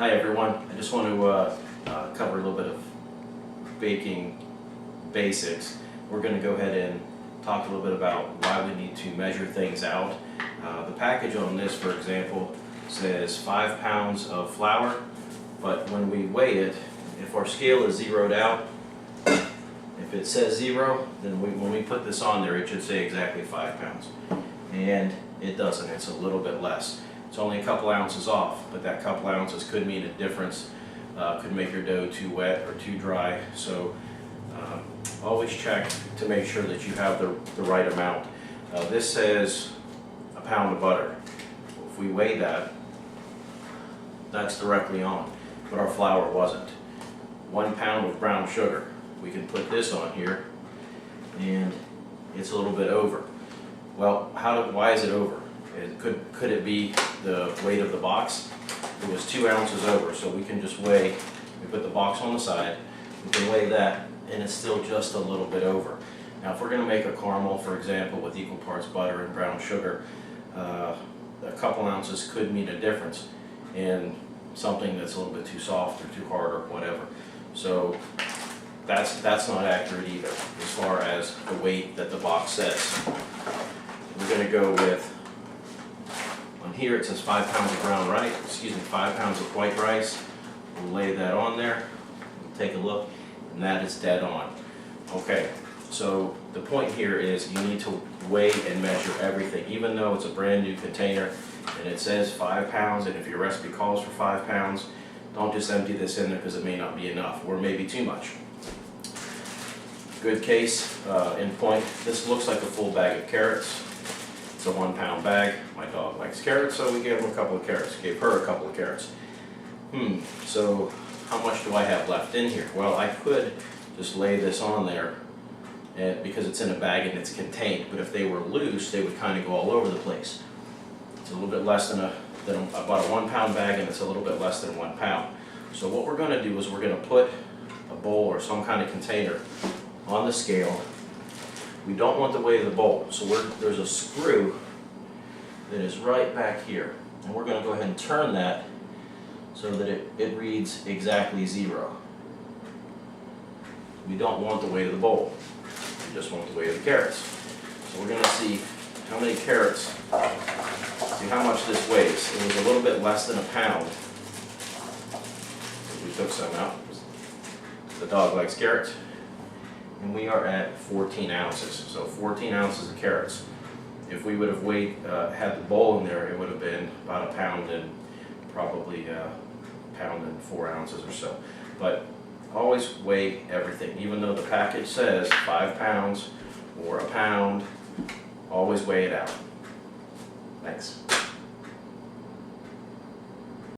Hi everyone, I just want to cover a little bit of baking basics. We're going to go ahead and talk a little bit about why we need to measure things out. The package on this, for example, says 5 pounds of flour, but when we weigh it, if our scale is zeroed out, if it says 0, then when we put this on there, it should say exactly 5 pounds. And it doesn't, it's a little bit less. It's only a couple ounces off, but that couple ounces could mean a difference. Could make your dough too wet or too dry. So always check to make sure that you have the right amount. This says a pound of butter. If we weigh that, that's directly on, but our flour wasn't. 1 pound of brown sugar. We can put this on here, and it's a little bit over. Well, why is it over? Could it be the weight of the box? It was 2 ounces over, so we can just weigh, we put the box on the side, we can weigh that, and it's still just a little bit over. Now if we're going to make a caramel, for example, with equal parts butter and brown sugar, a couple ounces could mean a difference in something that's a little bit too soft or too hard or whatever. So that's not accurate either as far as the weight that the box says. We're going to go with, on here it says 5 pounds of brown rice, 5 pounds of white rice. We'll lay that on there, we'll take a look, and that is dead on. Okay, so the point here is you need to weigh and measure everything, even though it's a brand new container and it says 5 pounds, and if your recipe calls for 5 pounds, don't just empty this in there because it may not be enough, or maybe too much. Good case in point, this looks like a full bag of carrots. It's a 1 pound bag. My dog likes carrots, so we gave him a couple of carrots. Gave her a couple of carrots. So how much do I have left in here? Well, I could just lay this on there because it's in a bag and it's contained. But if they were loose, they would kind of go all over the place. It's a little bit less than about a 1 pound bag, and it's a little bit less than 1 pound. So what we're going to do is we're going to put a bowl or some kind of container on the scale. We don't want the weight of the bowl, so there's a screw that is right back here, and we're going to go ahead and turn that so that it reads exactly 0. We don't want the weight of the bowl, we just want the weight of the carrots. So we're going to see how many carrots, see how much this weighs. It was a little bit less than a pound. We took some out. The dog likes carrots. And we are at 14 ounces, so 14 ounces of carrots. If we would have had the bowl in there, it would have been about a pound and probably a pound and 4 ounces or so. But always weigh everything, even though the package says 5 pounds or a pound, always weigh it out. Thanks.